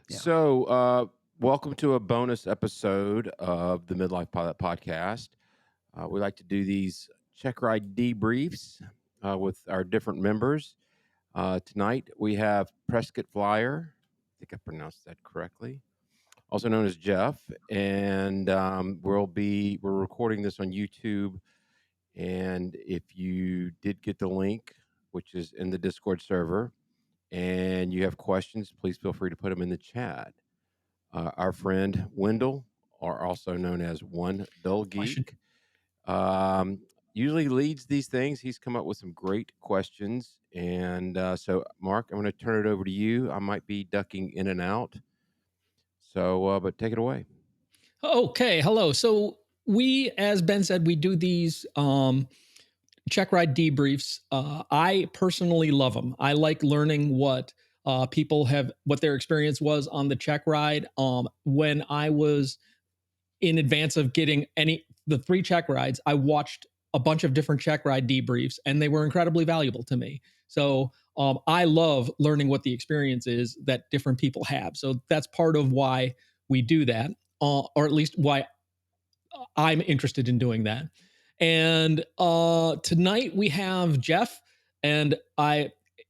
Yeah. Welcome to a bonus episode of the Midlife Pilot Podcast. We like to do these check ride debriefs with our different members. Tonight we have PrescottFlyer. I think I pronounced that correctly. Also known as Jeff, and we're recording this on YouTube. And if you did get the link, which is in the Discord server, and you have questions, please feel free to put them in the chat. Our friend Wendell, or also known as One Dull Question. Geek, um, usually leads these things. He's come up with some great questions. And Mark, I'm going to turn it over to you. I might be ducking in and out. But take it away. Okay. Hello. So we, as Ben said, we do these check ride debriefs. I personally love them. I like learning what what their experience was on the check ride. When I was in advance of getting the three check rides, I watched a bunch of different check ride debriefs, and they were incredibly valuable to me. So I love learning what the experience is that different people have. So that's part of why we do that, or at least why I'm interested in doing that. And tonight we have Jeff, and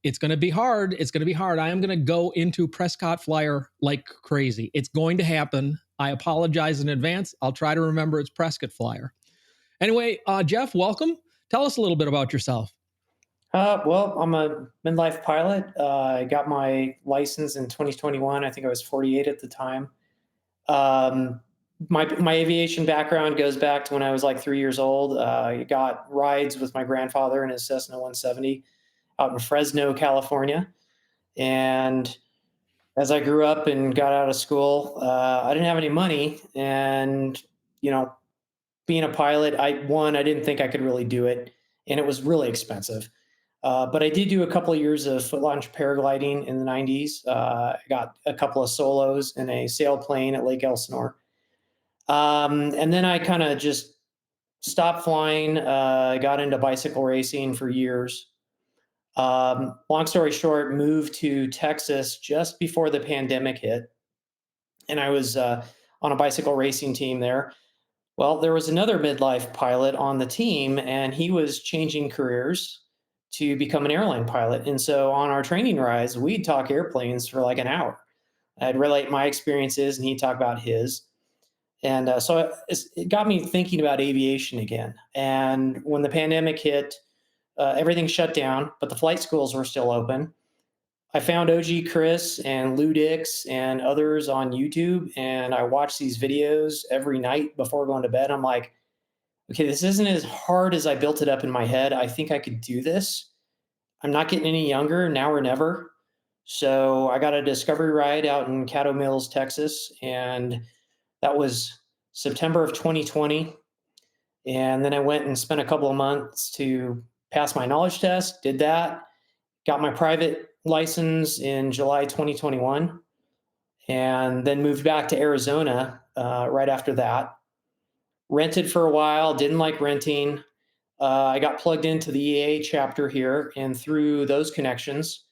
it's going to be hard. It's going to be hard. I am going to go into PrescottFlyer like crazy. It's going to happen. I apologize in advance. I'll try to remember it's PrescottFlyer. Anyway, Jeff, welcome. Tell us a little bit about yourself. Well, I'm a midlife pilot. I got my license in 2021. I think I was 48 at the time. Um, my aviation background goes back to when I was like 3 years old. I got rides with my grandfather in his Cessna 170 out in Fresno, California. And as I grew up and got out of school, I didn't have any money. And, you know, being a pilot, I didn't think I could really do it. And it was really expensive. But I did do a couple of years of foot launch paragliding in the 90s. I got a couple of solos in a sailplane at Lake Elsinore. And then I kind of just stopped flying, got into bicycle racing for years. Long story short, moved to Texas just before the pandemic hit. And I was on a bicycle racing team there. Well, there was another midlife pilot on the team, and he was changing careers to become an airline pilot. And so on our training rides, we'd talk airplanes for like an hour. I'd relate my experiences, and he'd talk about his. And it got me thinking about aviation again. And when the pandemic hit, everything shut down, but the flight schools were still open. I found OG Chris and Lou Dix and others on YouTube, and I watched these videos every night before going to bed. I'm like, okay, this isn't as hard as I built it up in my head. I think I could do this. I'm not getting any younger, now or never. So I got a discovery ride out in Caddo Mills, Texas, and that was September of 2020. And then I went and spent a couple of months to pass my knowledge test, did that, got my private license in July 2021, and then moved back to Arizona right after that. Rented for a while, didn't like renting. I got plugged into the EA chapter here, and through those connections,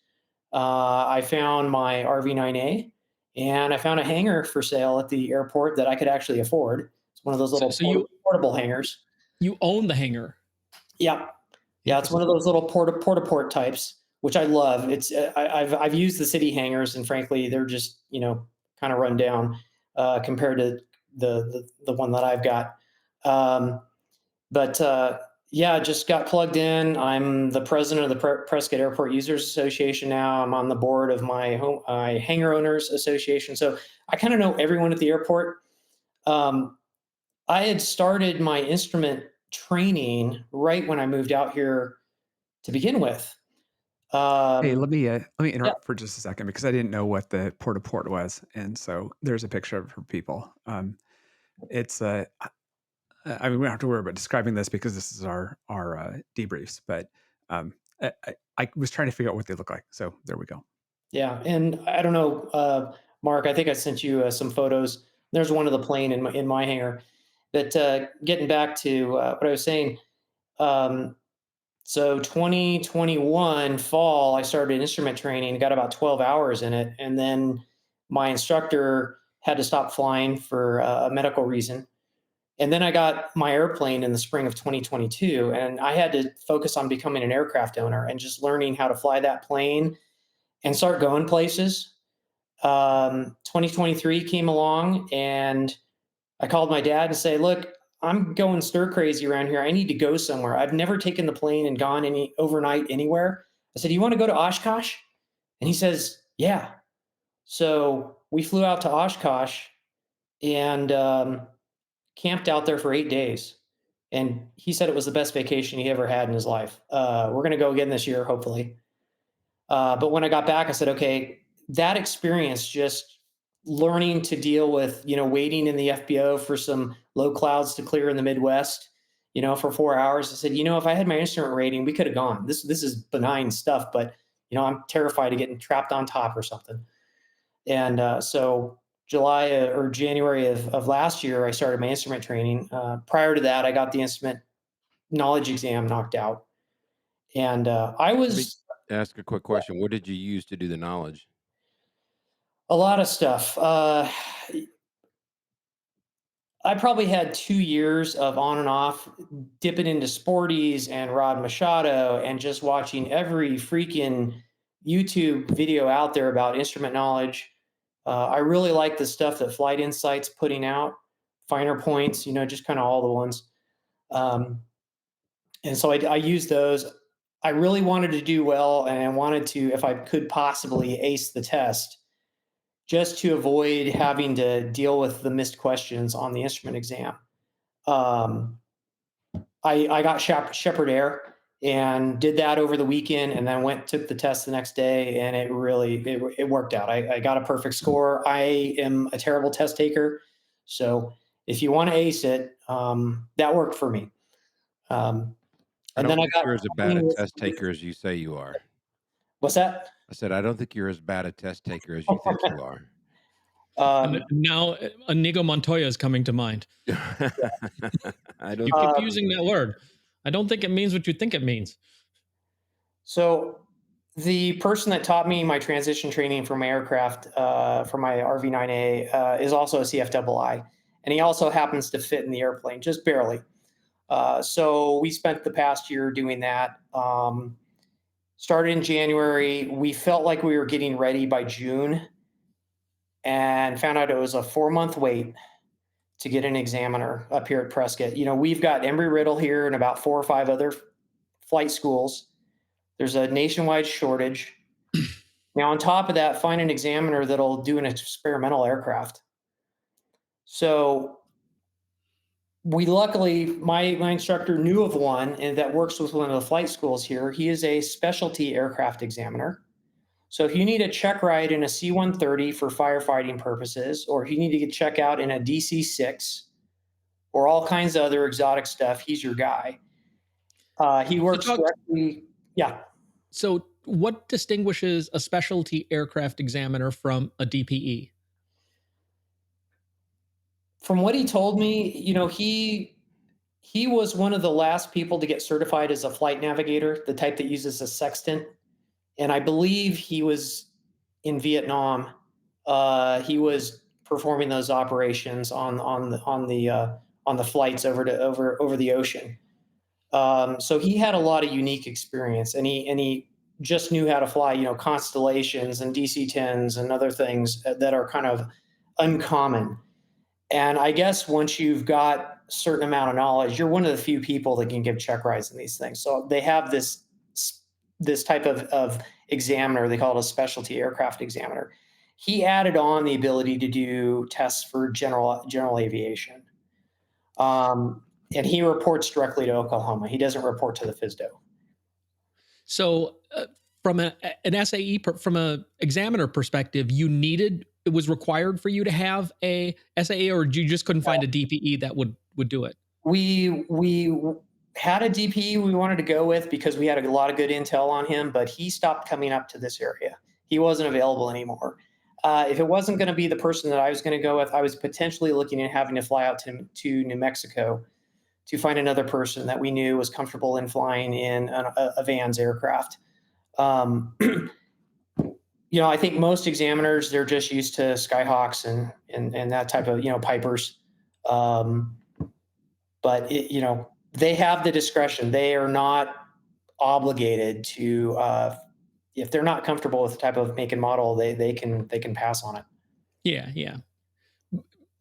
I found my RV9A, and I found a hangar for sale at the airport that I could actually afford. It's one of those So, little so you portable hangars. you own the hangar. Yeah, yeah, it's one of Interesting. those little porta port types, which I love. It's I've used the city hangars, and frankly, they're just kind of run down compared to the one that I've got. Um, but yeah, just got plugged in. I'm the president of the Prescott Airport Users Association now. I'm on the board of my hangar owners association. So I kind of know everyone at the airport. Um, I had started my instrument training right when I moved out here to begin with. Hey, Um, let me yeah, interrupt for just a second because I didn't know what the port was, and so there's a picture of it for people. It's I mean, we don't have to worry about describing this because this is our debriefs, but um, I was trying to figure out what they look like, so there we go. yeah, and I don't know, Mark. I think I sent you some photos. There's one of the plane in my hangar. But getting back to what I was saying, um, so 2021 fall, I started instrument training, got about 12 hours in it. And then my instructor had to stop flying for a medical reason. And then I got my airplane in the spring of 2022, and I had to focus on becoming an aircraft owner and just learning how to fly that plane and start going places. 2023 came along, and I called my dad and say, "Look, I'm going stir crazy around here. I need to go somewhere. I've never taken the plane and gone any overnight anywhere." I said, "You want to go to Oshkosh?" And he says, "Yeah." So we flew out to Oshkosh and camped out there for 8 days. And he said it was the best vacation he ever had in his life. We're going to go again this year, hopefully. But when I got back, I said, okay, that experience, just learning to deal with, waiting in the FBO for some low clouds to clear in the Midwest, for 4 hours. I said, if I had my instrument rating, we could have gone. This is benign stuff, but I'm terrified of getting trapped on top or something. And so July or January of last year, I started my instrument training. Prior to that, I got the instrument knowledge exam knocked out. And I Let me was ask a quick question. What did you use to do the knowledge? a lot of stuff. I probably had 2 years of on and off dipping into Sporties and Rod Machado and just watching every freaking YouTube video out there about instrument knowledge. I really like the stuff that Flight Insight's putting out, finer points, just kind of all the ones. And so I use those. I really wanted to do well, and I wanted to, if I could possibly ace the test, just to avoid having to deal with the missed questions on the instrument exam. Um, I got Shepherd Air and did that over the weekend, and then took the test the next day, and it worked out. I got a perfect score. I am a terrible test taker, so if you want to ace it, that worked for me. Um, I and don't then I think got you're as bad a test taker as you say you are. what's that? I said, I don't think you're as bad a test taker as you think you are. And now Inigo Montoya is coming to mind. I don't You keep using that word. I don't think it means what you think it means. So the person that taught me my transition training for my aircraft, for my RV9A, is also a CFII, and he also happens to fit in the airplane just barely. So we spent the past year doing that. Started in January. We felt like we were getting ready by June, and found out it was a 4-month wait to get an examiner up here at Prescott. We've got Embry-Riddle here and about 4 or 5 other flight schools. There's a nationwide shortage. Now, on top of that, find an examiner that'll do an experimental aircraft. So we luckily, my instructor knew of one, and that works with one of the flight schools here. He is a specialty aircraft examiner. So if you need a check ride in a C-130 for firefighting purposes, or if you need to get check out in a DC-6 or all kinds of other exotic stuff, he's your guy. He works directly. Yeah. So what distinguishes a specialty aircraft examiner from a DPE? From what he told me, he was one of the last people to get certified as a flight navigator, the type that uses a sextant. And I believe he was in Vietnam. He was performing those operations on the flights over the ocean. So he had a lot of unique experience, and he just knew how to fly, constellations and DC-10s and other things that are kind of uncommon. And I guess once you've got a certain amount of knowledge, you're one of the few people that can give check rides in these things. So they have this type of examiner. They call it a specialty aircraft examiner. He added on the ability to do tests for general aviation. And he reports directly to Oklahoma. He doesn't report to the FSDO. So from an SAE, from an examiner perspective, it was required for you to have a SAE, or you just couldn't find a DPE that would do it? We had a DPE we wanted to go with because we had a lot of good intel on him, but he stopped coming up to this area. He wasn't available anymore. If it wasn't going to be the person that I was going to go with, I was potentially looking at having to fly out to New Mexico to find another person that we knew was comfortable in flying in a Vans aircraft. I think most examiners, they're just used to Skyhawks and that type of, Pipers. Um, but they have the discretion. They are not obligated to, if they're not comfortable with the type of make and model, they can pass on it. Yeah, yeah.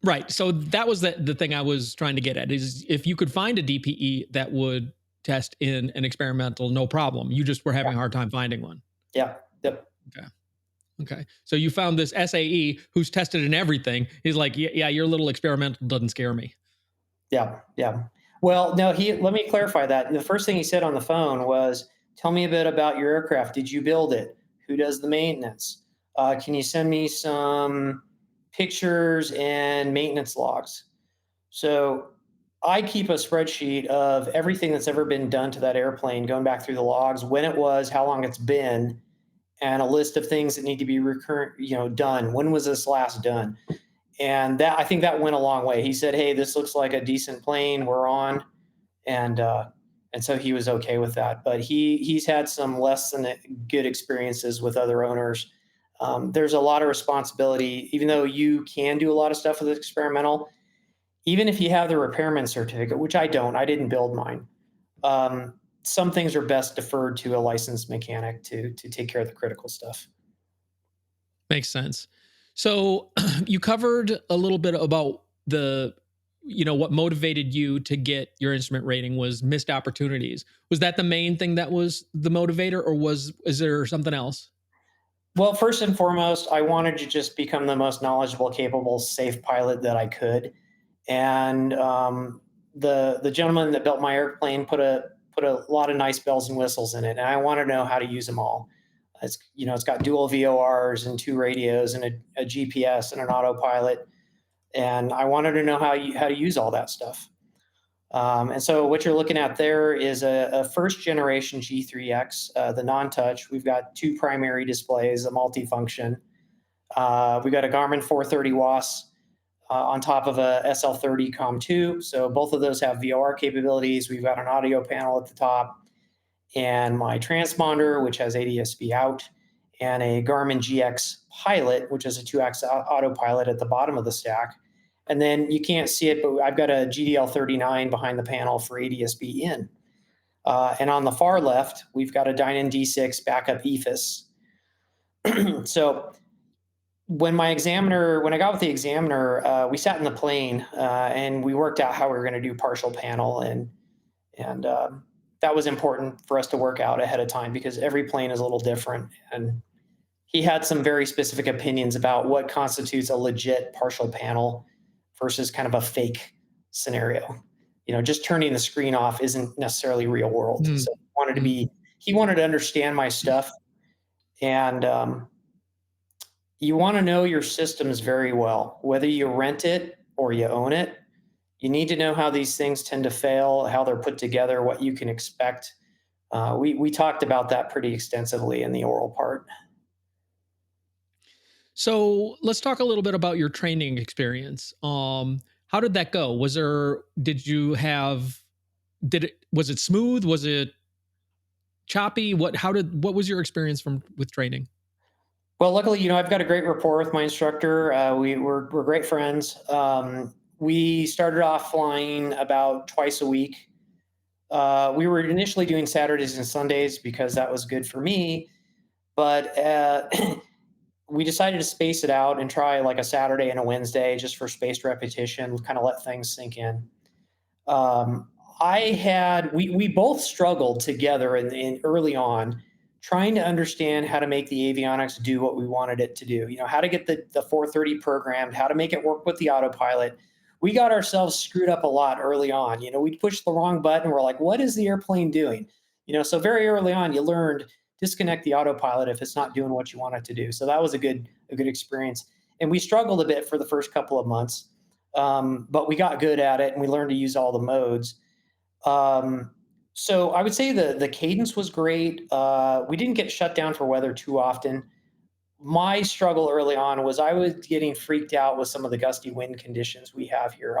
Right. So that was the thing I was trying to get at is if you could find a DPE that would test in an experimental, no problem. You just were having a hard time finding one. Yeah. Yep. Okay. Okay. So you found this SAE who's tested in everything. He's like, yeah, your little experimental doesn't scare me. Yeah. Yeah. Well, no, let me clarify that. The first thing he said on the phone was, tell me a bit about your aircraft. Did you build it? Who does the maintenance? Can you send me some pictures and maintenance logs? So I keep a spreadsheet of everything that's ever been done to that airplane, going back through the logs, when it was, how long it's been, and a list of things that need to be recurrent, done. When was this last done? And that, I think that went a long way. He said, "Hey, this looks like a decent plane we're on," and so he was okay with that. But he's had some less than good experiences with other owners. There's a lot of responsibility, even though you can do a lot of stuff with experimental. Even if you have the repairman certificate, which I don't, I didn't build mine. Um, some things are best deferred to a licensed mechanic to take care of the critical stuff. Makes sense. So you covered a little bit about what motivated you to get your instrument rating was missed opportunities. Was that the main thing that was the motivator, or is there something else? Well, first and foremost, I wanted to just become the most knowledgeable, capable, safe pilot that I could. And the gentleman that built my airplane put a lot of nice bells and whistles in it, and I want to know how to use them all. It's got dual VORs and two radios and a GPS and an autopilot, and I wanted to know how to use all that stuff. And so what you're looking at there is a first generation G3X, the non-touch. We've got two primary displays, a multifunction. We've got a Garmin 430 WAS on top of a SL30 COM2. So both of those have VOR capabilities. We've got an audio panel at the top and my transponder, which has ADS-B out, and a Garmin GX Pilot, which is a 2X autopilot at the bottom of the stack. And then you can't see it, but I've got a GDL39 behind the panel for ADS-B in. And on the far left, we've got a Dynon D6 backup EFIS. So when I got with the examiner, we sat in the plane and we worked out how we were going to do partial panel, and that was important for us to work out ahead of time because every plane is a little different. And he had some very specific opinions about what constitutes a legit partial panel versus kind of a fake scenario. Just turning the screen off isn't necessarily real world. So he wanted to understand my stuff, and you want to know your systems very well, whether you rent it or you own it. You need to know how these things tend to fail, how they're put together, what you can expect. We talked about that pretty extensively in the oral part. So let's talk a little bit about your training experience. How did that go? Was it smooth? Was it choppy? What was your experience with training? Well, luckily, I've got a great rapport with my instructor. We're great friends. We started off flying about twice a week. We were initially doing Saturdays and Sundays because that was good for me, but we decided to space it out and try like a Saturday and a Wednesday just for spaced repetition, kind of let things sink in. Um, we both struggled together in early on, trying to understand how to make the avionics do what we wanted it to do. How to get the 430 programmed, how to make it work with the autopilot. We got ourselves screwed up a lot early on. We'd push the wrong button. We're like, what is the airplane doing? So very early on, you learned disconnect the autopilot if it's not doing what you want it to do. So that was a good experience. And we struggled a bit for the first couple of months, but we got good at it and we learned to use all the modes. So I would say the cadence was great. We didn't get shut down for weather too often. My struggle early on was I was getting freaked out with some of the gusty wind conditions we have here.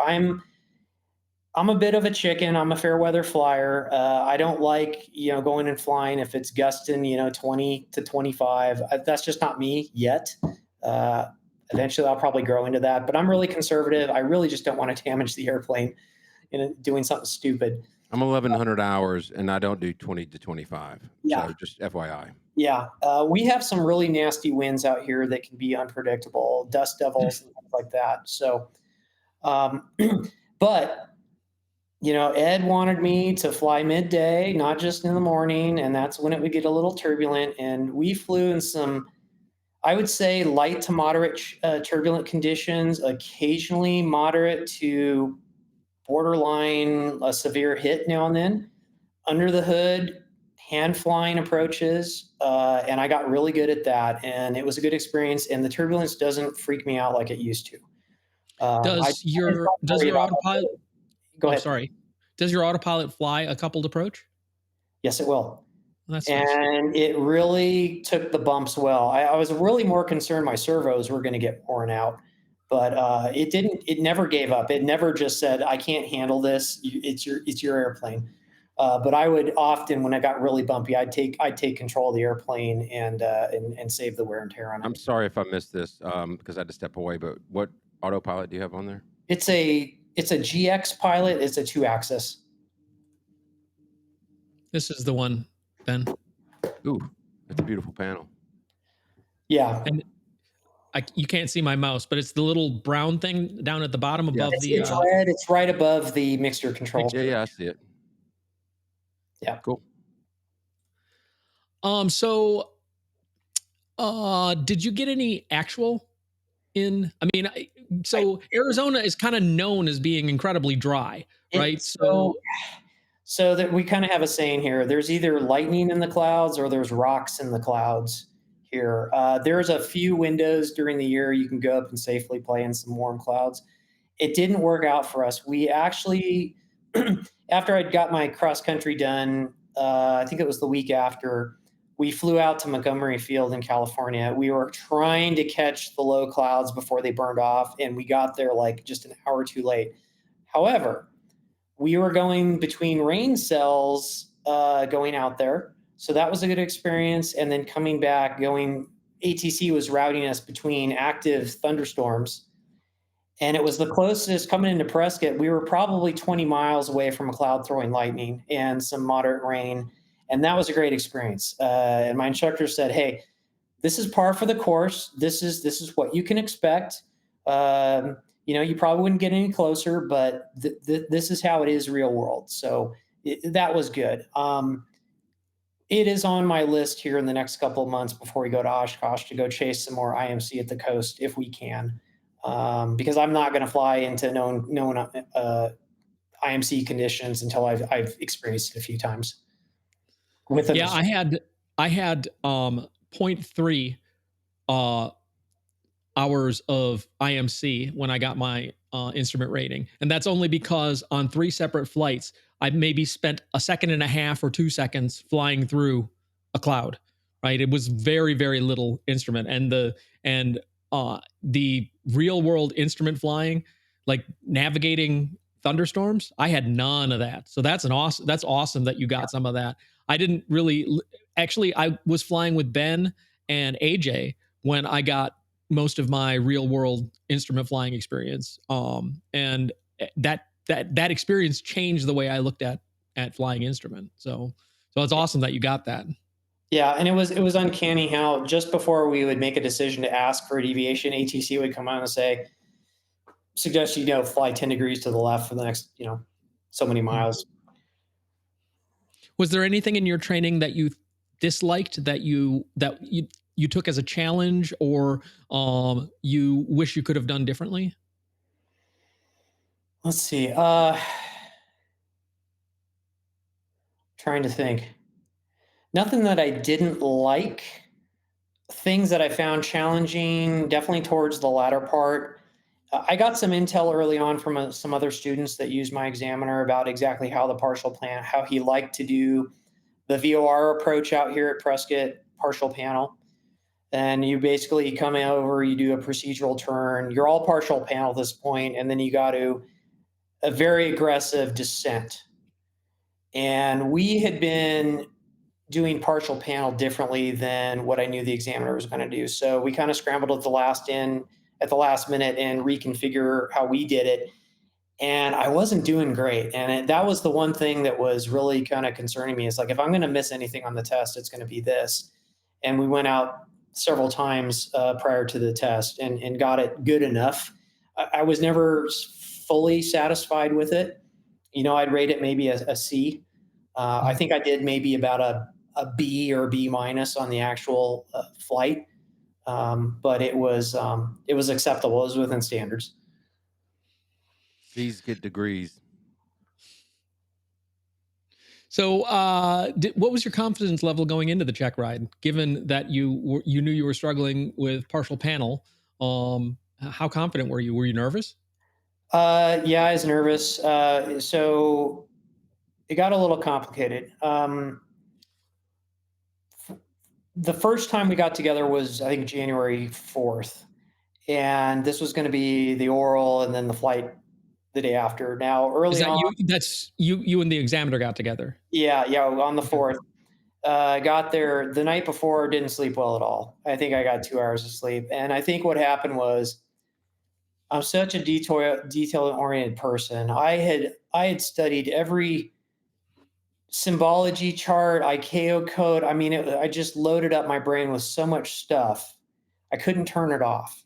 I'm a bit of a chicken. I'm a fair weather flyer. I don't like, going and flying if it's gusting, 20 to 25. That's just not me yet. Uh, Eventually, I'll probably grow into that. But I'm really conservative. I really just don't want to damage the airplane doing something stupid. I'm 1,100 hours, and I don't do 20 to 25. Yeah. So just FYI. Yeah. We have some really nasty winds out here that can be unpredictable, dust devils and things like that. So, um, but Ed wanted me to fly midday, not just in the morning, and that's when it would get a little turbulent. And we flew in some, I would say, light to moderate turbulent conditions, occasionally moderate to borderline a severe hit now and then. Under the hood, hand flying approaches, and I got really good at that. And it was a good experience. And the turbulence doesn't freak me out like it used to. Does your does worry your about autopilot? that. Go Oh, ahead. sorry. Does your autopilot fly a coupled approach? Yes, it will. That's nice. And it really took the bumps well. I was really more concerned my servos were going to get worn out, but it didn't. It never gave up. It never just said, "I can't handle this." It's your airplane. But I would often, when it got really bumpy, I'd take control of the airplane and save the wear and tear on I'm it. sorry if I missed this because I had to step away, but what autopilot do you have on there? It's a GX pilot. It's a 2-axis. This is the one, Ben. Ooh, that's a beautiful panel. Yeah. And you can't see my mouse, but it's the little brown thing down at the bottom above It's, the. it's red. It's right above the mixture control. Yeah, I see it. Yeah. Cool. So, did you get any actual in? I mean, so Arizona is kind of known as being incredibly dry, right? So that we kind of have a saying here. There's either lightning in the clouds or there's rocks in the clouds here. There's a few windows during the year you can go up and safely play in some warm clouds. It didn't work out for us. We actually, after I'd got my cross country done, I think it was the week after, we flew out to Montgomery Field in California. We were trying to catch the low clouds before they burned off, and we got there like just an hour too late. However, we were going between rain cells going out there. So that was a good experience. And then coming back, ATC was routing us between active thunderstorms. And it was the closest coming into Prescott. We were probably 20 miles away from a cloud throwing lightning and some moderate rain. And that was a great experience. And my instructor said, "Hey, this is par for the course. This is what you can expect. You probably wouldn't get any closer, but this is how it is real world." So that was good. It is on my list here in the next couple of months before we go to Oshkosh to go chase some more IMC at the coast if we can, because I'm not going to fly into known IMC conditions until I've experienced it a few times. Yeah, I had 0.3 hours of IMC when I got my instrument rating. And that's only because on 3 separate flights, I maybe spent a second and a half or 2 seconds flying through a cloud, right? It was very, very little instrument. And the real world instrument flying, like navigating thunderstorms, I had none of that. So that's awesome that you got some of that. I didn't really, actually, I was flying with Ben and AJ when I got most of my real world instrument flying experience. And that experience changed the way I looked at flying instrument. So it's awesome that you got that. Yeah, and it was uncanny how just before we would make a decision to ask for a deviation, ATC would come out and say, "Suggest you fly 10 degrees to the left for the next so many miles." Was there anything in your training that you disliked that you took as a challenge, or you wish you could have done differently? Let's see. Trying to think. Nothing that I didn't like. Things that I found challenging, definitely towards the latter part. I got some intel early on from some other students that used my examiner about exactly how the partial plan, how he liked to do the VOR approach out here at Prescott partial panel. And you basically come over, you do a procedural turn. You're all partial panel at this point, and then you got to a very aggressive descent. And we had been doing partial panel differently than what I knew the examiner was going to do. So we kind of scrambled at the last minute and reconfigure how we did it. And I wasn't doing great. And that was the one thing that was really kind of concerning me. Is like, if I'm going to miss anything on the test, it's going to be this. And we went out several times prior to the test and got it good enough. I was never fully satisfied with it. I'd rate it maybe a C. I think I did maybe about a B or B minus on the actual flight, but it was acceptable. It was within standards. C's get degrees. So, what was your confidence level going into the check ride, given that you knew you were struggling with partial panel? How confident were you? Were you nervous? Yeah, I was nervous. So it got a little complicated. The first time we got together was, I think, January 4th. And this was going to be the oral and then the flight the day after. Now, Is early that on, you? That's you. You and the examiner got together. yeah, on the 4th. Got there the night before, didn't sleep well at all. I think I got 2 hours of sleep. And I think what happened was, I'm such a detail-oriented person. I had studied every symbology chart, ICAO code. I mean, I just loaded up my brain with so much stuff. I couldn't turn it off.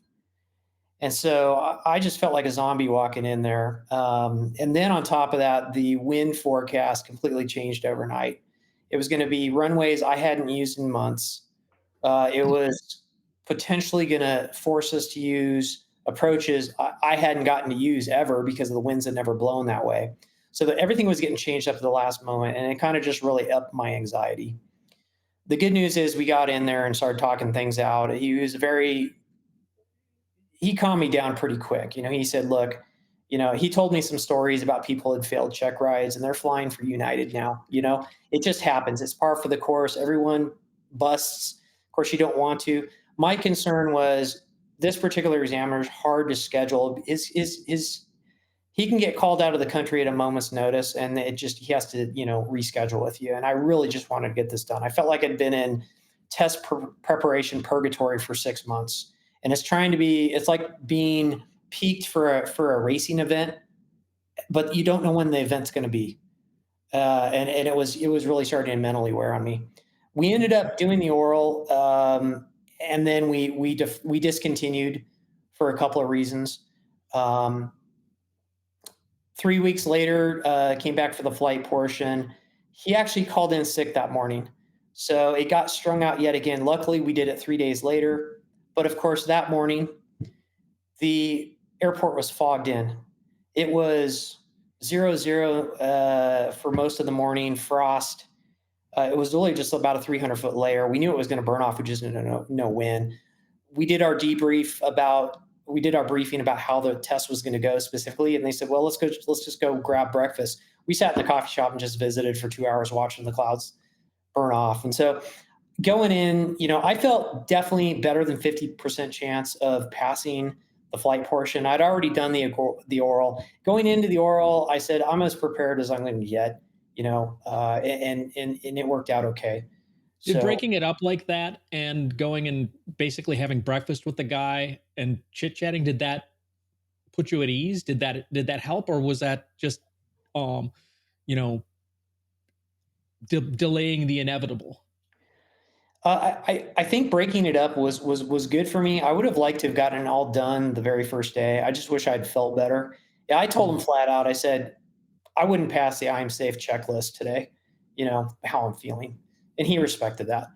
And so I just felt like a zombie walking in there. And then on top of that, the wind forecast completely changed overnight. It was going to be runways I hadn't used in months. It was potentially going to force us to use approaches I hadn't gotten to use ever because the winds had never blown that way. So everything was getting changed up at the last moment, and it kind of just really upped my anxiety. The good news is we got in there and started talking things out. He calmed me down pretty quick. He said, look, he told me some stories about people who had failed check rides and they're flying for United now. It just happens. It's par for the course. Everyone busts. Of course, you don't want to. My concern was this particular examiner is hard to schedule. He can get called out of the country at a moment's notice, and he has to reschedule with you. And I really just wanted to get this done. I felt like I'd been in test preparation purgatory for 6 months, and it's like being peaked for a racing event, but you don't know when the event's going to be. And it was really starting to mentally wear on me. We ended up doing the oral, and then we discontinued for a couple of reasons. 3 weeks later, came back for the flight portion. He actually called in sick that morning, so it got strung out yet again. Luckily, we did it 3 days later, but of course, that morning, the airport was fogged in. It was 0-0 for most of the morning, frost. It was really just about a 300-foot layer. We knew it was going to burn off. We just didn't know when. We did our briefing about how the test was going to go specifically, and they said, well, let's just go grab breakfast. We sat in the coffee shop and just visited for 2 hours watching the clouds burn off. And so going in, I felt definitely better than 50% chance of passing the flight portion. I'd already done the oral. Going into the oral, I said, I'm as prepared as I'm going to get, and it worked out okay. Did breaking it up like that and going and basically having breakfast with the guy and chit-chatting, did that put you at ease? Did that help, or was that just delaying the inevitable? I think breaking it up was good for me. I would have liked to have gotten it all done the very first day. I just wish I'd felt better. Yeah, I told him flat out, I said, I wouldn't pass the I'm safe checklist today, how I'm feeling. And he respected that.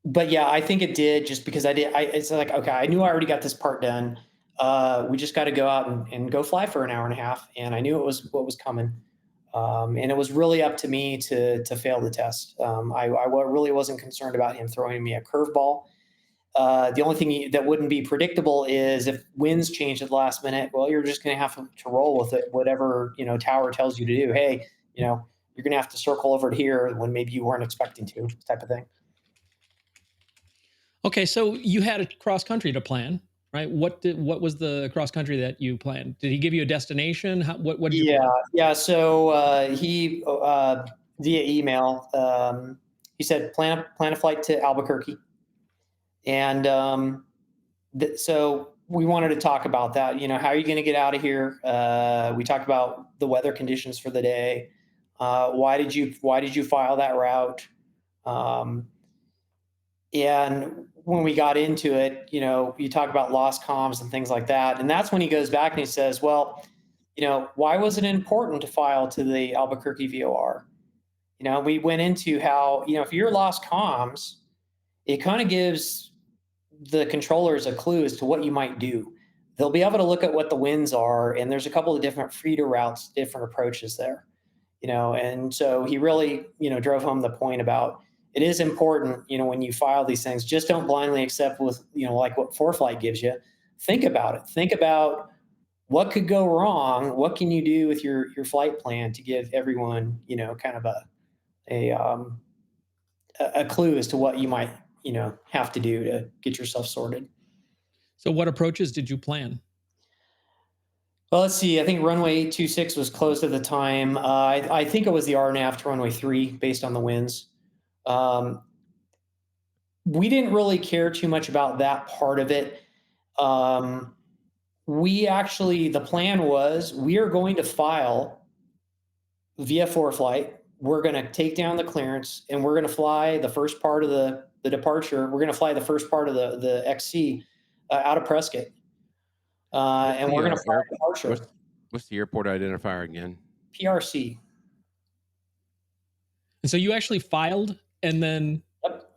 But yeah, I think it did, just because it's like, okay, I knew I already got this part done. We just got to go out and go fly for an hour and a half. And I knew it was what was coming. And it was really up to me to fail the test. I really wasn't concerned about him throwing me a curveball. The only thing that wouldn't be predictable is if winds change at the last minute. Well, you're just going to have to roll with it. Whatever tower tells you to do. Hey, you're going to have to circle over to here when maybe you weren't expecting to, type of thing. Okay, so you had a cross country to plan. right? What was the cross country that you planned? Did he give you a destination? What did you Yeah, plan? yeah. So he via email, he said plan a flight to Albuquerque, and so we wanted to talk about that. You know, how are you going to get out of here? We talked about the weather conditions for the day. Why did you file that route? Um, and when we got into it, you know, you talk about lost comms and things like that, and that's when he goes back and he says, "Well, you know, why was it important to file to the Albuquerque VOR?" You know, we went into how, you know, if you're lost comms, it kind of gives the controllers a clue as to what you might do. They'll be able to look at what the winds are, and there's a couple of different feeder routes, different approaches there. You know, and so he really, you know, drove home the point about it is important, you know, when you file these things, just don't blindly accept with, you know, like what ForeFlight gives you. Think about it. Think about what could go wrong. What can you do with your flight plan to give everyone, you know, kind of a um, a clue as to what you might, you know, have to do to get yourself sorted. So what approaches did you plan? Well, let's see. I think runway 26 was closed at the time. I think it was the RNAV to runway 3 based on the winds. Um, we didn't really care too much about that part of it. Um, the plan was we are going to file via ForeFlight. We're going to take down the clearance and we're going to fly the first part of the departure. We're going to fly the first part of the XC out of Prescott. What's And the we're going to fly air? a departure, What's the airport identifier again? PRC. And so you actually filed and then Yep.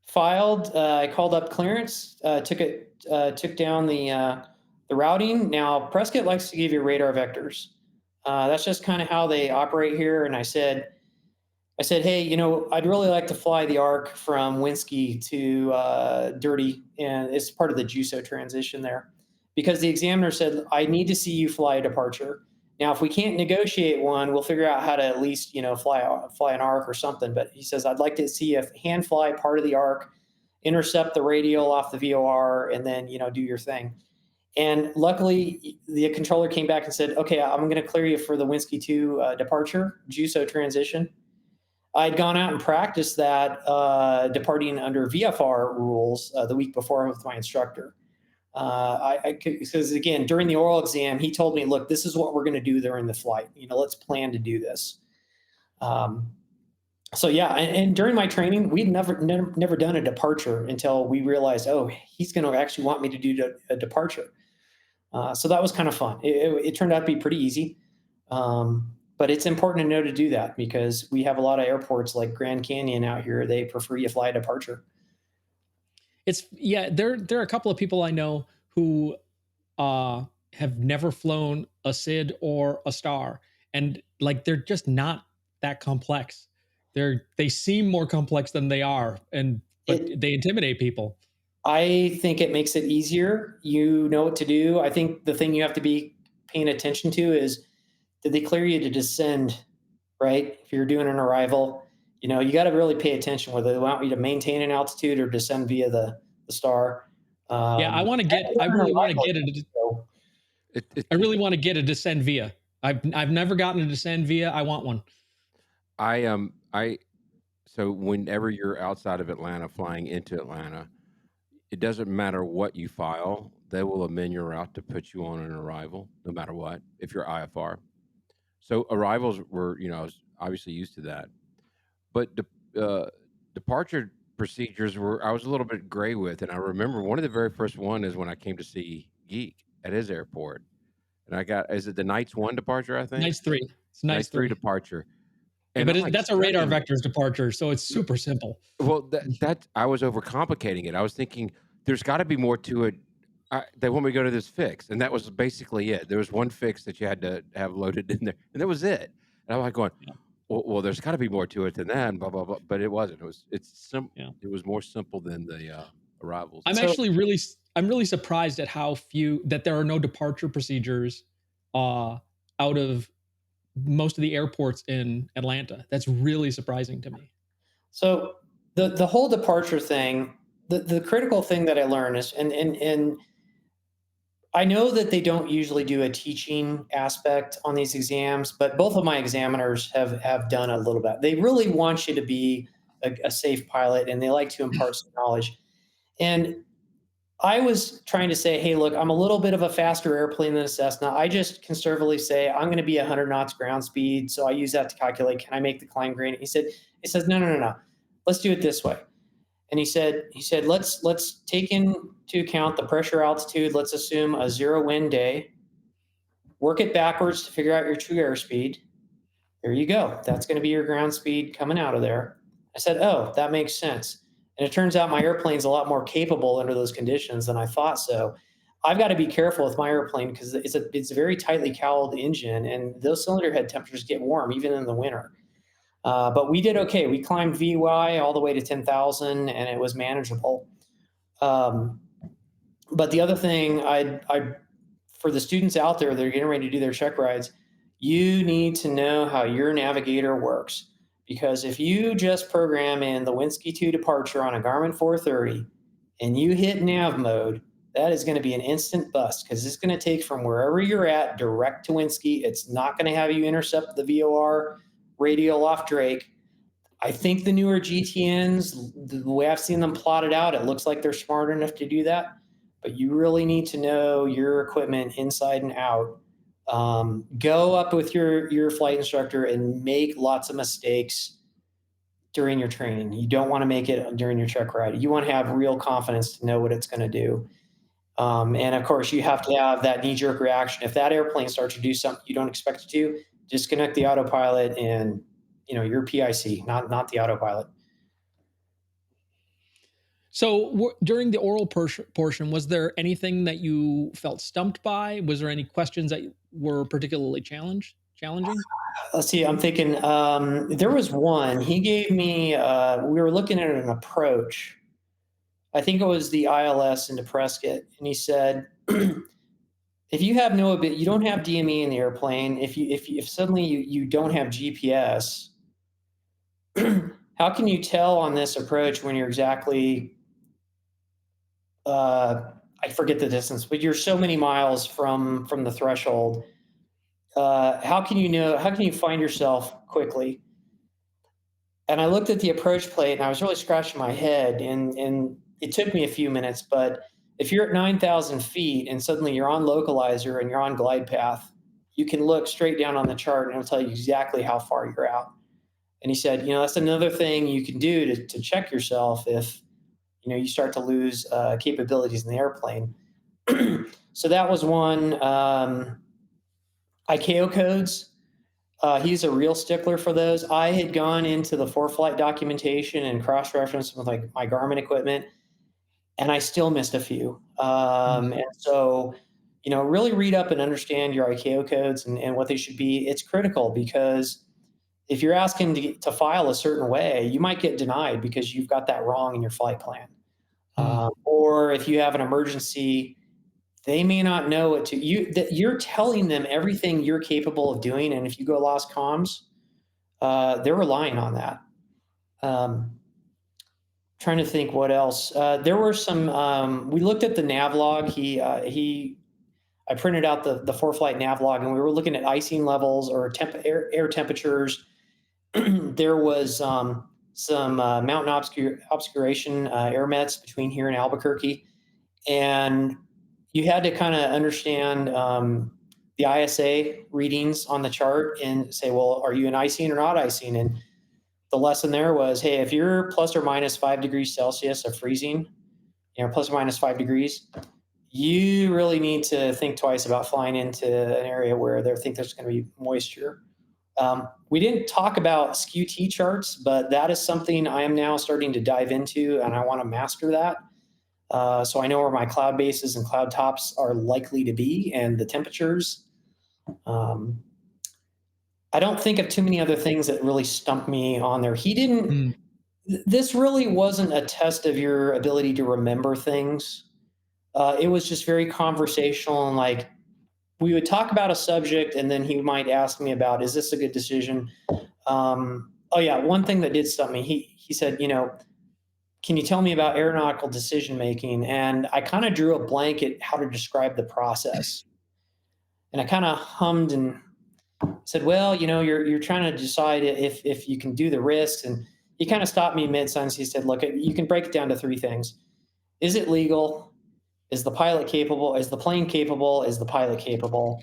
Filed. I called up clearance. Took down the routing. Now Prescott likes to give you radar vectors. That's just kind of how they operate here. And I said, hey, you know, I'd really like to fly the ARC from Winsky to Dirty, and it's part of the JUSO transition there, because the examiner said I need to see you fly a departure. Now, if we can't negotiate one, we'll figure out how to at least, you know, fly an ARC or something. But he says I'd like to see a hand fly part of the ARC, intercept the radial off the VOR, and then, you know, do your thing. And luckily, the controller came back and said, okay, I'm going to clear you for the Winsky 2 departure, JUSO transition. I'd gone out and practiced that departing under VFR rules the week before with my instructor. Because again, during the oral exam, he told me, look, this is what we're going to do during the flight. You know, let's plan to do this. Um, so yeah, and during my training, we'd never done a departure until we realized, oh, he's going to actually want me to do a departure. So that was kind of fun. It turned out to be pretty easy. But it's important to know to do that because we have a lot of airports like Grand Canyon out here. They prefer you fly a departure. there are a couple of people I know who have never flown a SID or a Star, and like they're just not that complex. They seem more complex than they are, but It, they intimidate people. I think it makes it easier. You know what to do. I think the thing you have to be paying attention to is, did they clear you to descend, right? If you're doing an arrival, you know, you got to really pay attention whether they want you to maintain an altitude or descend via the Star. Yeah, I really want to get it. So I really want to get a descend via. I've never gotten a descend via. I want one. I so whenever you're outside of Atlanta flying into Atlanta, it doesn't matter what you file, they will amend your route to put you on an arrival, no matter what, if you're IFR. So arrivals were, you know, I was obviously used to that, but departure procedures were I was a little bit gray with, and I remember one of the very first one is when I came to see Geek at his airport, and I got is it the Knights 1 departure, I think? Nights 3. It's nights Knights 3 3. departure. Yeah, And but I'm like that's a radar studying it. vectors departure, so it's super simple. Well, that I was overcomplicating it. I was thinking there's got to be more to it. They want me to go to this fix, and that was basically it. There was one fix that you had to have loaded in there, and that was it. And I'm like going, Yeah. well, there's got to be more to it than that, and blah blah blah. But it wasn't. Yeah. It was more simple than the arrivals. I'm really surprised at how few that there are no departure procedures out of most of the airports in Atlanta. That's really surprising to me. So the whole departure thing, the critical thing that I learned is, and I know that they don't usually do a teaching aspect on these exams, but both of my examiners have done a little bit. They really want you to be a safe pilot, and they like to impart some knowledge. And I was trying to say, hey, look, I'm a little bit of a faster airplane than a Cessna. I just conservatively say I'm going to be 100 knots ground speed. So I use that to calculate, can I make the climb gradient? He says, no, no, no, no. Let's do it this way. And he said, let's take into account the pressure altitude. Let's assume a zero wind day. Work it backwards to figure out your true airspeed. There you go. That's going to be your ground speed coming out of there. I said, oh, that makes sense. And it turns out my airplane's a lot more capable under those conditions than I thought so. I've got to be careful with my airplane because it's a very tightly cowled engine, and those cylinder head temperatures get warm even in the winter. But we did okay. We climbed VY all the way to 10,000, and it was manageable. Um, but the other thing, for the students out there that are getting ready to do their check rides, you need to know how your navigator works. Because if you just program in the Winsky 2 departure on a Garmin 430 and you hit nav mode, that is going to be an instant bust because it's going to take from wherever you're at direct to Winsky. It's not going to have you intercept the VOR radial off Drake. I think the newer GTNs, the way I've seen them plotted out, it looks like they're smart enough to do that. But you really need to know your equipment inside and out. Go up with your flight instructor and make lots of mistakes during your training. You don't want to make it during your check ride. You want to have real confidence to know what it's going to do. And of course, you have to have that knee-jerk reaction. If that airplane starts to do something you don't expect it to, disconnect the autopilot and your PIC, not the autopilot. So during the oral portion, was there anything that you felt stumped by? Was there any questions that were particularly challenging? Let's see. I'm thinking there was one. He gave me. We were looking at an approach. I think it was the ILS into Prescott, and he said, if you have you don't have DME in the airplane. If suddenly you don't have GPS, how can you tell on this approach when you're exactly I forget the distance, but you're so many miles from the threshold. How can you find yourself quickly? And I looked at the approach plate and I was really scratching my head, and it took me a few minutes, but if you're at 9,000 feet and suddenly you're on localizer and you're on glide path, you can look straight down on the chart and it'll tell you exactly how far you're out. And he said, that's another thing you can do to check yourself if you start to lose capabilities in the airplane. So that was one. ICAO codes. He's a real stickler for those. I had gone into the ForeFlight documentation and cross-referenced with like my Garmin equipment, and I still missed a few. And so, really read up and understand your ICAO codes and what they should be. It's critical because if you're asking to file a certain way, you might get denied because you've got that wrong in your flight plan. Or if you have an emergency, they may not know what to you. That you're telling them everything you're capable of doing, and if you go lost comms, they're relying on that. Trying to think what else. There were some. We looked at the nav log. I printed out the ForeFlight nav log, and we were looking at icing levels or air temperatures. There was some mountain obscuration air mets between here and Albuquerque, and you had to kind of understand the ISA readings on the chart and say, well, are you an icing or not icing? And the lesson there was, hey, if you're plus or minus 5 degrees Celsius of freezing, plus or minus 5 degrees, you really need to think twice about flying into an area where they think there's going to be moisture. We didn't talk about SKU-T charts, but that is something I am now starting to dive into, and I want to master that. So I know where my cloud bases and cloud tops are likely to be and the temperatures. I don't think of too many other things that really stumped me on there. This really wasn't a test of your ability to remember things. It was just very conversational, and like we would talk about a subject and then he might ask me about, is this a good decision? Oh yeah. One thing that did stump me, he said, can you tell me about aeronautical decision making? And I kind of drew a blank at how to describe the process. And I kind of hummed and said, well, you're trying to decide if you can do the risks. And he kind of stopped me mid sentence. He said, look, you can break it down to three things. Is it legal? Is the pilot capable? Is the plane capable? Is the pilot capable?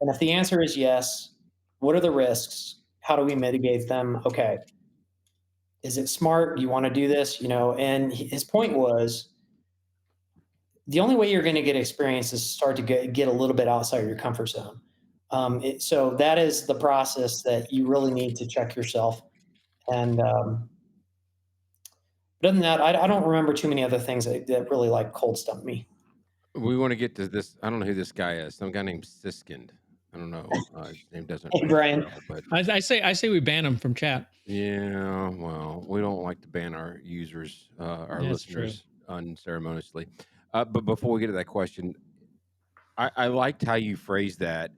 And if the answer is yes, what are the risks? How do we mitigate them? Okay. Is it smart? Do you want to do this? And his point was the only way you're going to get experience is start to get a little bit outside your comfort zone. So that is the process that you really need to check yourself. And other than that, I don't remember too many other things that really like cold stumped me. We want to get to this. I don't know who this guy is. Some guy named Siskind. I don't know. His name doesn't Hey, ring a Brian. bell, but I say we ban him from chat. yeah, well, we don't like to ban our users, our That's true. listeners unceremoniously. But before we get to that question, I liked how you phrased that.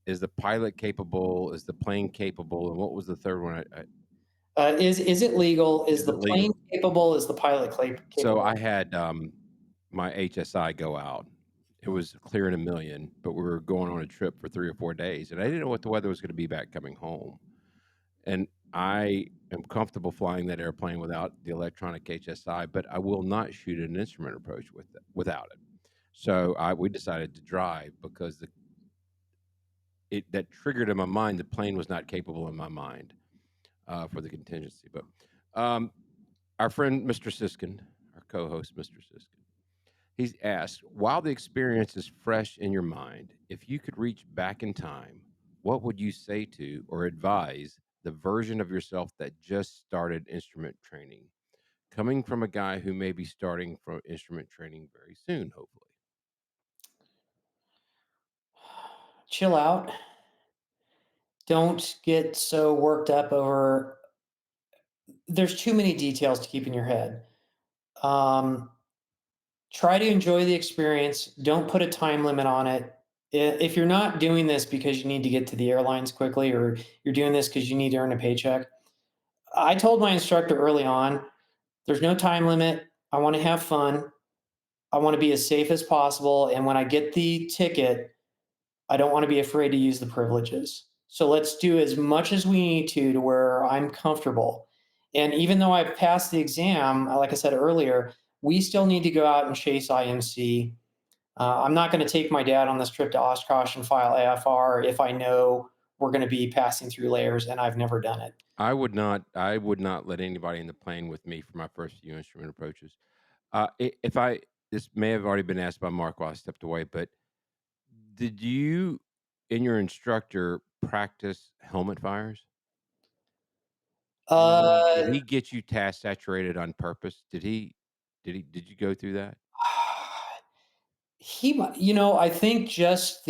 Is the pilot capable? Is the plane capable? And what was the third one? Is it legal? Is Is the it plane legal? capable? Is the pilot So capable? I had my HSI go out. It was clearing a million, but we were going on a trip for 3 or 4 days, and I didn't know what the weather was going to be back coming home. And I am comfortable flying that airplane without the electronic HSI, but I will not shoot an instrument approach without it. So we decided to drive because that triggered in my mind the plane was not capable in my mind for the contingency. But um, our friend Mr. Siskind, our co-host Mr. Siskind, he's asked, while the experience is fresh in your mind, if you could reach back in time, what would you say to or advise the version of yourself that just started instrument training? Coming from a guy who may be starting from instrument training very soon, hopefully. Chill out. Don't get so worked up over. There's too many details to keep in your head. Um, Try to enjoy the experience. Don't put a time limit on it. If you're not doing this because you need to get to the airlines quickly, or you're doing this because you need to earn a paycheck, I told my instructor early on, there's no time limit. I want to have fun. I want to be as safe as possible. And when I get the ticket, I don't want to be afraid to use the privileges. So let's do as much as we need to where I'm comfortable. And even though I've passed the exam, like I said earlier, we still need to go out and chase IMC. I'm not going to take my dad on this trip to Oshkosh and file AFR if I know we're going to be passing through layers and I've never done it. I would not. I would not let anybody in the plane with me for my first few instrument approaches. If I this may have already been asked by Mark while I stepped away, but did you and your instructor practice helmet fires? Did Uh, he get you task saturated on purpose? Did you go through that? I think just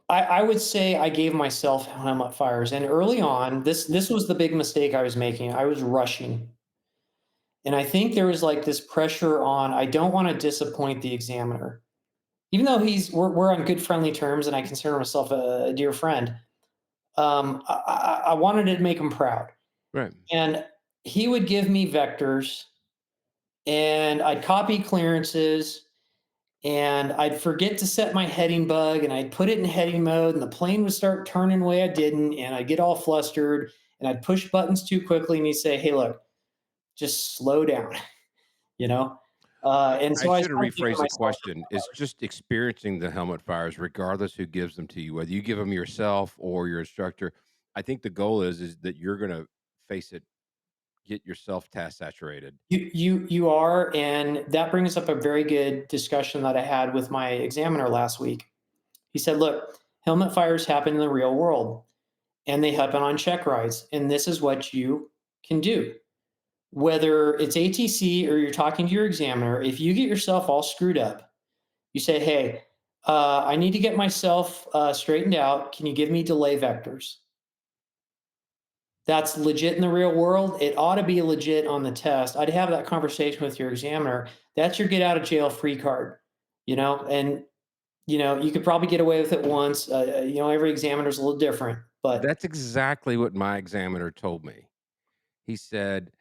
I would say I gave myself helmet fires. And early on, this was the big mistake I was making. I was rushing. And I think there was like this pressure on, I don't want to disappoint the examiner. Even though we're on good friendly terms and I consider myself a dear friend, I wanted to make him proud. Right. And he would give me vectors and I'd copy clearances and I'd forget to set my heading bug and I'd put it in heading mode and the plane would start turning the way I didn't and I'd get all flustered and I'd push buttons too quickly and he'd say, hey, look, just slow down, you know? And I so I should have started giving rephrased the myself question. It's just experiencing the helmet fires, regardless who gives them to you, whether you give them yourself or your instructor. I think the goal is that you're going to face it, get yourself task saturated. you are, and that brings up a very good discussion that I had with my examiner last week. He said, "Look, helmet fires happen in the real world, and they happen on check rides, and this is what you can do. Whether it's ATC or you're talking to your examiner, if you get yourself all screwed up, you say, "Hey, I need to get myself straightened out. Can you give me delay vectors?" That's legit in the real world. It ought to be legit on the test. I'd have that conversation with your examiner. That's your get out of jail free card, and you could probably get away with it once. Every examiner is a little different, but That's exactly what my examiner told me. He said,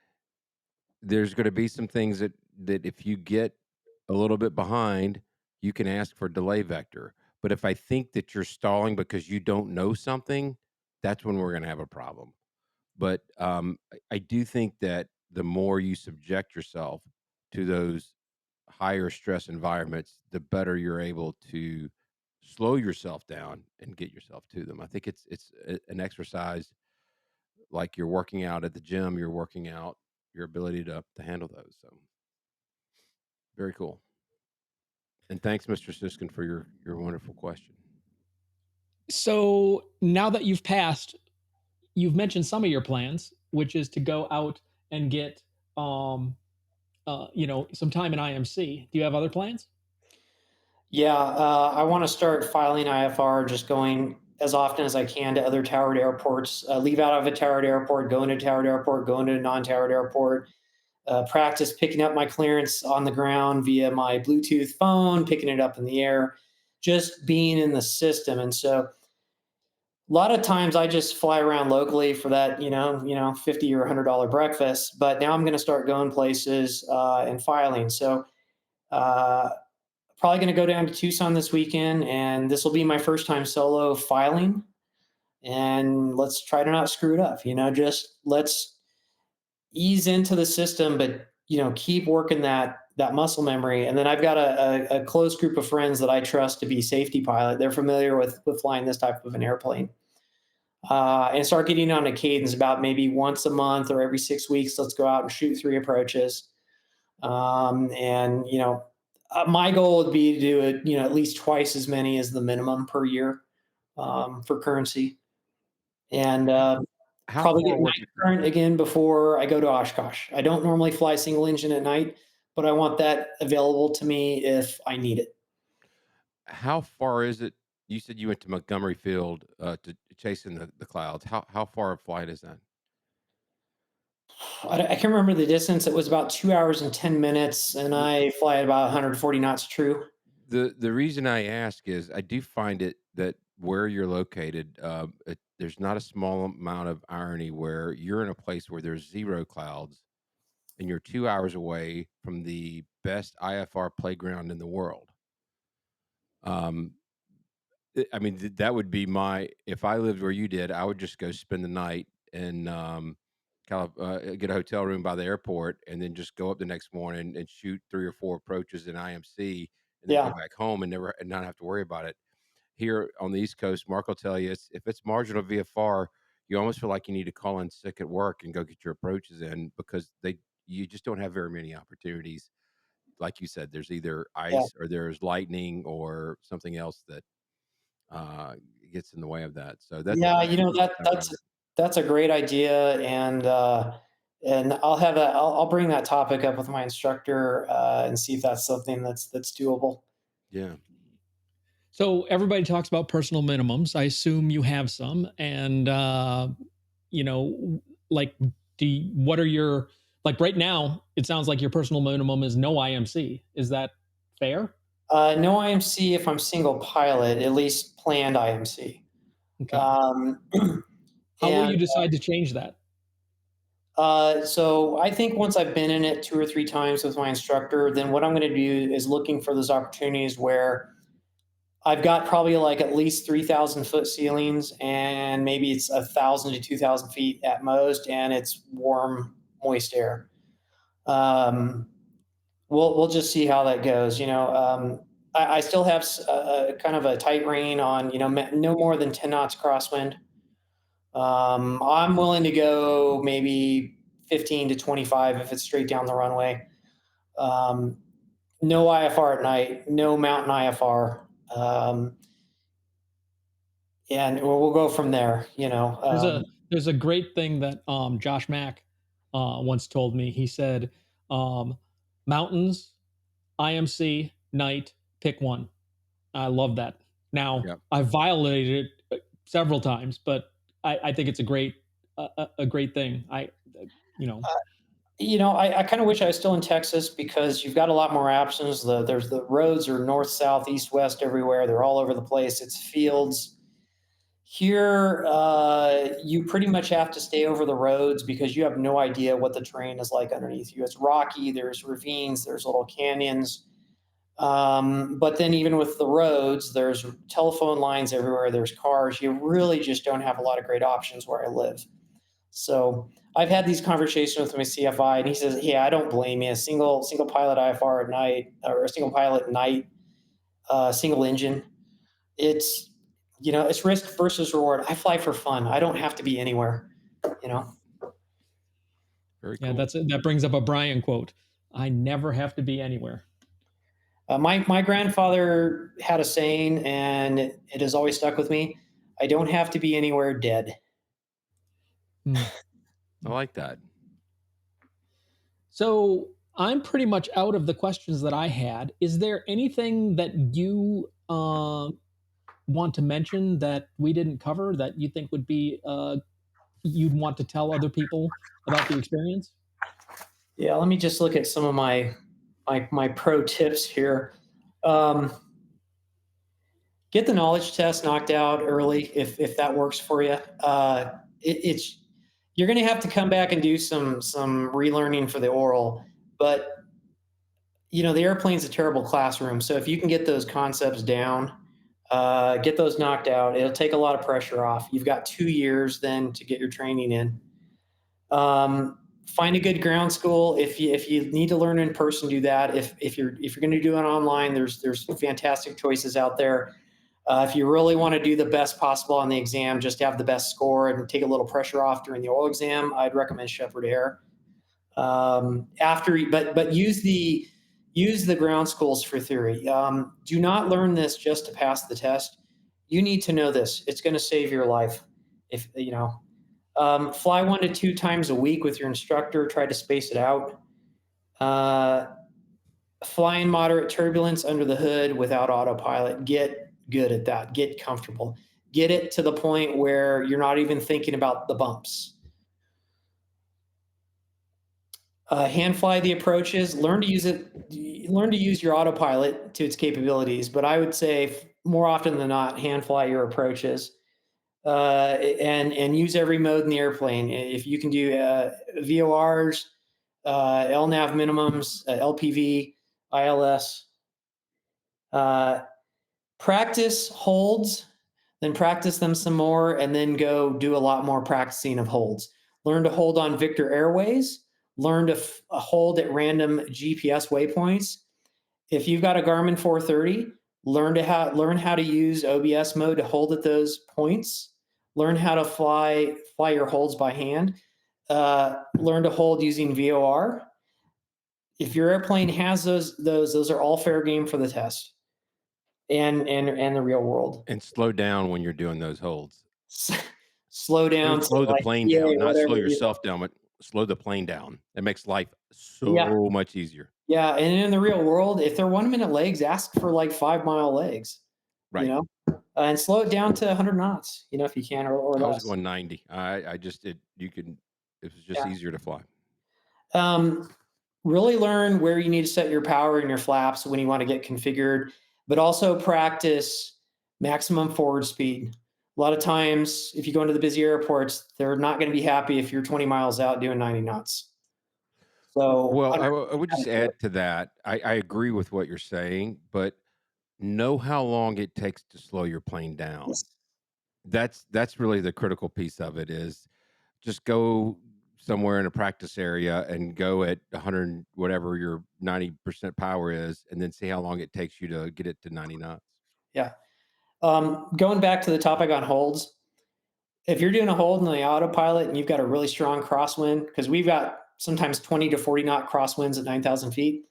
"There's going to be some things that if you get a little bit behind, you can ask for delay vector. But if I think that you're stalling because you don't know something, that's when we're going to have a problem." But I do think that the more you subject yourself to those higher stress environments, the better you're able to slow yourself down and get yourself to them. I think an exercise like you're working out at the gym, you're working out your ability to handle those. So very cool. And thanks, Mr. Siskin, for your wonderful question. So now that you've passed, you've mentioned some of your plans, which is to go out and get, some time in IMC. Do you have other plans? Yeah, I want to start filing IFR, just going as often as I can to other towered airports. Leave out of a towered airport, go into a towered airport, go into a non-towered airport. Practice picking up my clearance on the ground via my Bluetooth phone, picking it up in the air, just being in the system. And so a lot of times I just fly around locally for that, 50 or $100 breakfast. But now I'm going to start going places and filing. So uh, probably going to go down to Tucson this weekend, and this will be my first time solo filing. And let's try to not screw it up. Just let's ease into the system, but keep working that muscle memory. And then I've got a close group of friends that I trust to be safety pilot. They're familiar with flying this type of an airplane. And start getting on a cadence about maybe once a month or every 6 weeks. Let's go out and shoot 3 approaches. And my goal would be to do it, at least twice as many as the minimum per year for currency, and How probably far get away? night current again before I go to Oshkosh. I don't normally fly single engine at night, but I want that available to me if I need it. How far is it? You said you went to Montgomery Field to chase in the clouds. How far a flight is that? I can't remember the distance. It was about 2 hours and 10 minutes, and I fly at about 140 knots true. The reason I ask is I do find it that where you're located, there's not a small amount of irony where you're in a place where there's zero clouds and you're 2 hours away from the best IFR playground in the world. Um, I mean, that would be my if I lived where you did, I would just go spend the night and get a hotel room by the airport, and then just go up the next morning and shoot 3 or 4 approaches in IMC, and then go Yeah, back home and not have to worry about it. Here on the East Coast, Mark will tell you, if it's marginal VFR, you almost feel like you need to call in sick at work and go get your approaches in because you just don't have very many opportunities. Like you said, there's either yeah, ice or there's lightning or something else that uh, gets in the way of that. So yeah. that's the reason I brought it up. That's a great idea, and I'll bring that topic up with my instructor and see if that's something that's doable. Yeah. So everybody talks about personal minimums. I assume you have some, and you know, like, what are your, like, right now? It sounds like your personal minimum is no IMC. Is that fair? No IMC if I'm single pilot, at least planned IMC. Okay. Um, How will and you decide to change that? so I think once I've been in it 2 or 3 times with my instructor, then what I'm going to do is looking for those opportunities where I've got probably like at least 3,000 foot ceilings, and maybe it's 1,000 to 2,000 feet at most, and it's warm, moist air. Um, we'll just see how that goes. I still have a kind of a tight rein on no more than 10 knots crosswind. I'm willing to go maybe 15 to 25 if it's straight down the runway. Um, no IFR at night, no mountain IFR. And we'll go from there. There's a great thing that Josh Mack once told me. He said, um, "Mountains, IMC, night, pick one." I love that. Now, Yeah. I've violated it several times, but I think it's a great thing. You know, I kind of wish I was still in Texas because you've got a lot more options. The roads are north, south, east, west, everywhere. They're all over the place. It's fields. Here, you pretty much have to stay over the roads because you have no idea what the terrain is like underneath you. It's rocky, there's ravines, there's little canyons. But then, even with the roads, there's telephone lines everywhere, there's cars. You really just don't have a lot of great options where I live. So I've had these conversations with my CFI, and he says, "Yeah, I don't blame you. Single pilot IFR at night, or a single pilot at night, single engine. It's it's risk versus reward. I fly for fun. I don't have to be anywhere. You know, Very Yeah, cool. that brings up a Brian quote. I never have to be anywhere. my grandfather had a saying, and it has always stuck with me. I don't have to be anywhere dead. Hmm. I like that. So I'm pretty much out of the questions that I had. Is there anything that you want to mention that we didn't cover that you think would be you'd want to tell other people about the experience? Yeah, let me just look at some of my pro tips here. Um, get the knowledge test knocked out early if that works for you. It's you're going to have to come back and do some relearning for the oral, but the airplane's a terrible classroom. So if you can get those concepts down, get those knocked out, it'll take a lot of pressure off. You've got 2 years then to get your training in. Find a good ground school. If you need to learn in person, do that. If you're going to do it online, there's fantastic choices out there. If you really want to do the best possible on the exam, just have the best score and take a little pressure off during the oral exam, I'd recommend Shepherd Air. But use the ground schools for theory. Do not learn this just to pass the test. You need to know this. It's going to save your life. If you know, fly 1 to 2 times a week with your instructor. Try to space it out. Uh, Fly in moderate turbulence under the hood without autopilot. Get good at that. Get comfortable. Get it to the point where you're not even thinking about the bumps. Hand fly the approaches. Learn to use it. Learn to use your autopilot to its capabilities. But I would say more often than not, hand fly your approaches, and use every mode in the airplane. If you can do VORs, LNAV minimums, LPV, ILS. Uh, Practice holds, then practice them some more, and then go do a lot more practicing of holds. Learn to hold on Victor Airways. Learn to hold at random GPS waypoints. If you've got a Garmin 430, learn how to use OBS mode to hold at those points. Learn how to fly your holds by hand. Learn to hold using VOR. If your airplane has those are all fair game for the test and the real world. And slow down when you're doing those holds. Slow down to Slow the like plane PA, down, not slow whatever. yourself down, but slow the plane down. It makes life Yeah, so much easier. yeah. And in the real world, if they're 1 minute legs, ask for like 5 mile legs. You Right. know, and slow it down to 100 knots. If you can, or I was less. going 90. It was just Yeah. easier to fly. Really learn where you need to set your power and your flaps when you want to get configured, but also practice maximum forward speed. A lot of times, if you go into the busy airports, they're not going to be happy if you're 20 miles out doing 90 knots. So, Well, I would just add to that. I agree with what you're saying, but know how long it takes to slow your plane down. That's really the critical piece of it is just go somewhere in a practice area and go at 100 whatever your 90% power is, and then see how long it takes you to get it to 90 knots. yeah. Going back to the topic on holds, if you're doing a hold in the autopilot and you've got a really strong crosswind, because we've got sometimes 20 to 40 knot crosswinds at 9,000 feet,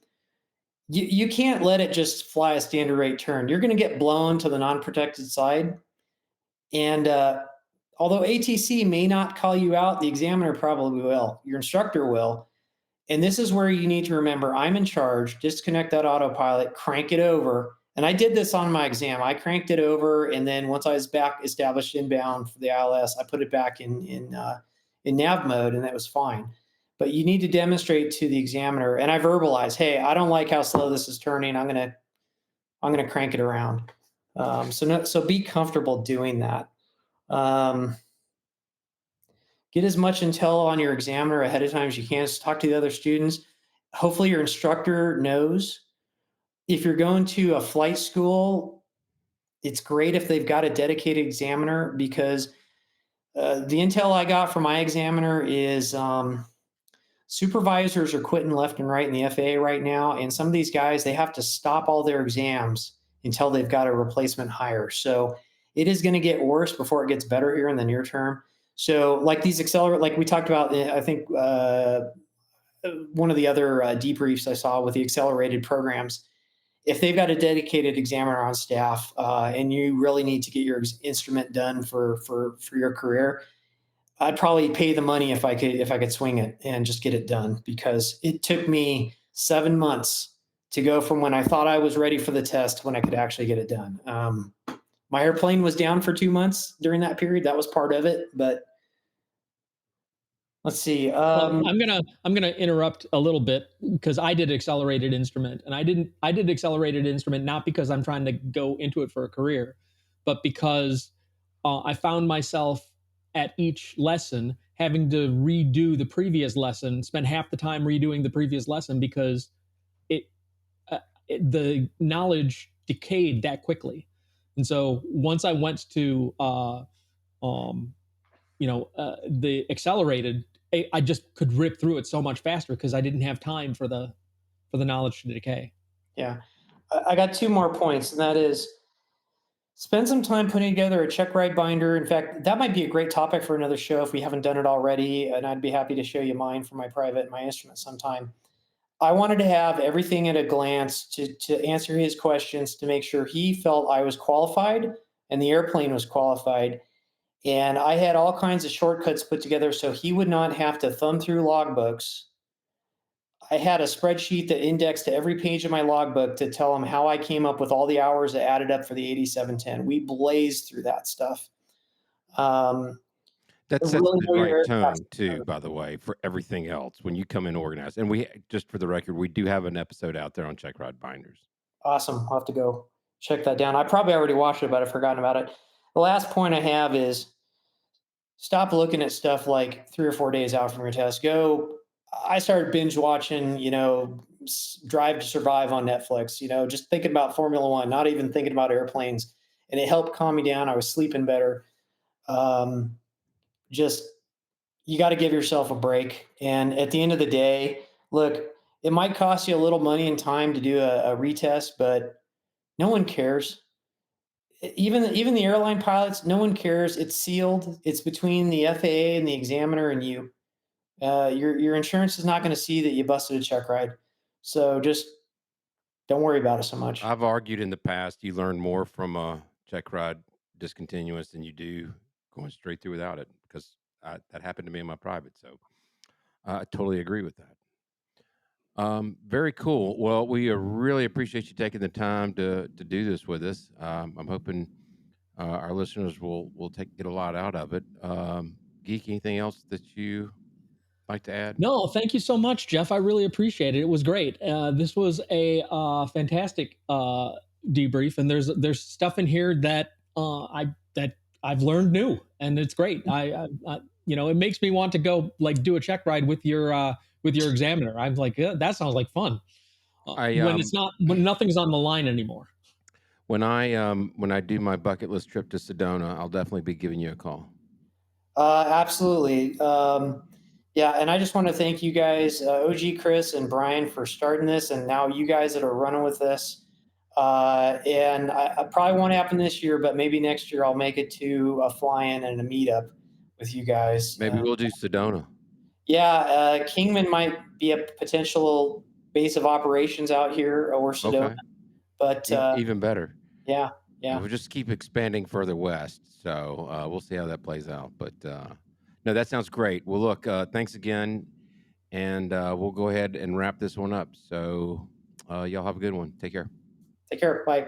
you can't let it just fly a standard rate turn. You're going to get blown to the non-protected side. And although ATC may not call you out, the examiner probably will. Your instructor will. And this is where you need to remember, I'm in charge. Disconnect that autopilot, crank it over. And I did this on my exam. I cranked it over, and then once I was back established inbound for the ILS, I put it back in nav mode, and that was fine. But you need to demonstrate to the examiner, and I verbalize, "Hey, I don't like how slow this is turning. I'm gonna crank it around." So be comfortable doing that. Um, get as much intel on your examiner ahead of time as you can. So talk to the other students. Hopefully, your instructor knows. If you're going to a flight school, it's great if they've got a dedicated examiner, because the intel I got from my examiner is supervisors are quitting left and right in the FAA right now. And some of these guys, they have to stop all their exams until they've got a replacement hire. So it is going to get worse before it gets better here in the near term. So, like these accelerate, like we talked about, I think one of the other debriefs I saw with the accelerated programs, if they've got a dedicated examiner on staff, and you really need to get your instrument done for your career, I'd probably pay the money if I could swing it and just get it done, because it took me 7 months to go from when I thought I was ready for the test to when I could actually get it done. My airplane was down for 2 months during that period. That was part of it, but let's see. Well, I'm gonna interrupt a little bit because I did accelerated instrument, and I did accelerated instrument not because I'm trying to go into it for a career, but because I found myself at each lesson having to redo the previous lesson, spend half the time redoing the previous lesson because it, the knowledge decayed that quickly, and so once I went to um, the accelerated, I just could rip through it so much faster because I didn't have time for the knowledge to decay. Yeah, I got two more points, and that is spend some time putting together a check ride binder. In fact, that might be a great topic for another show if we haven't done it already. And I'd be happy to show you mine for my private and my instrument sometime. I wanted to have everything at a glance to answer his questions, to make sure he felt I was qualified and the airplane was qualified. And I had all kinds of shortcuts put together so he would not have to thumb through logbooks. I had a spreadsheet that indexed to every page of my logbook to tell him how I came up with all the hours that added up for the 8710. We blazed through that stuff. Um, That sets really the know your right aircraft. tone too, by the way, for everything else when you come in organized. And we, just for the record, we do have an episode out there on checkride binders. Awesome. I'll have to go check that down. I probably already watched it, but I've forgotten about it. The last point I have is stop looking at stuff like 3 or 4 days out from your test. I started binge watching, Drive to Survive on Netflix, just thinking about Formula One, not even thinking about airplanes. And it helped calm me down. I was sleeping better. Um, just, you got to give yourself a break. And at the end of the day, look, it might cost you a little money and time to do a retest, but no one cares. Even the airline pilots, no one cares. It's sealed. It's between the FAA and the examiner and you. Your insurance is not going to see that you busted a check ride, so just don't worry about it so much. I've argued in the past you learn more from a check ride discontinuous than you do going straight through without it, because that happened to me in my private. So I totally agree with that. Very cool. Well, we really appreciate you taking the time to do this with us. I'm hoping our listeners will get a lot out of it. Geek, anything else that you like to add? No, thank you so much, Jeff. I really appreciate it. It was great. This was a fantastic debrief, and there's stuff in here that I've learned new, and it's great. It makes me want to go like do a check ride with your examiner. I'm like, yeah, that sounds like fun. When nothing's on the line anymore. When I do my bucket list trip to Sedona, I'll definitely be giving you a call. Absolutely. Yeah, and I just want to thank you guys, OG Chris and Brian, for starting this, and now you guys that are running with this. And I probably won't happen this year, but maybe next year I'll make it to a fly-in and a meetup with you guys. Maybe we'll do Sedona. Yeah, Kingman might be a potential base of operations out here, or Sedona. Okay. But Even better. Yeah. We'll just keep expanding further west. So we'll see how that plays out. But no, that sounds great. Well, look, thanks again. And we'll go ahead and wrap this one up. So y'all have a good one. Take care. Take care. Bye.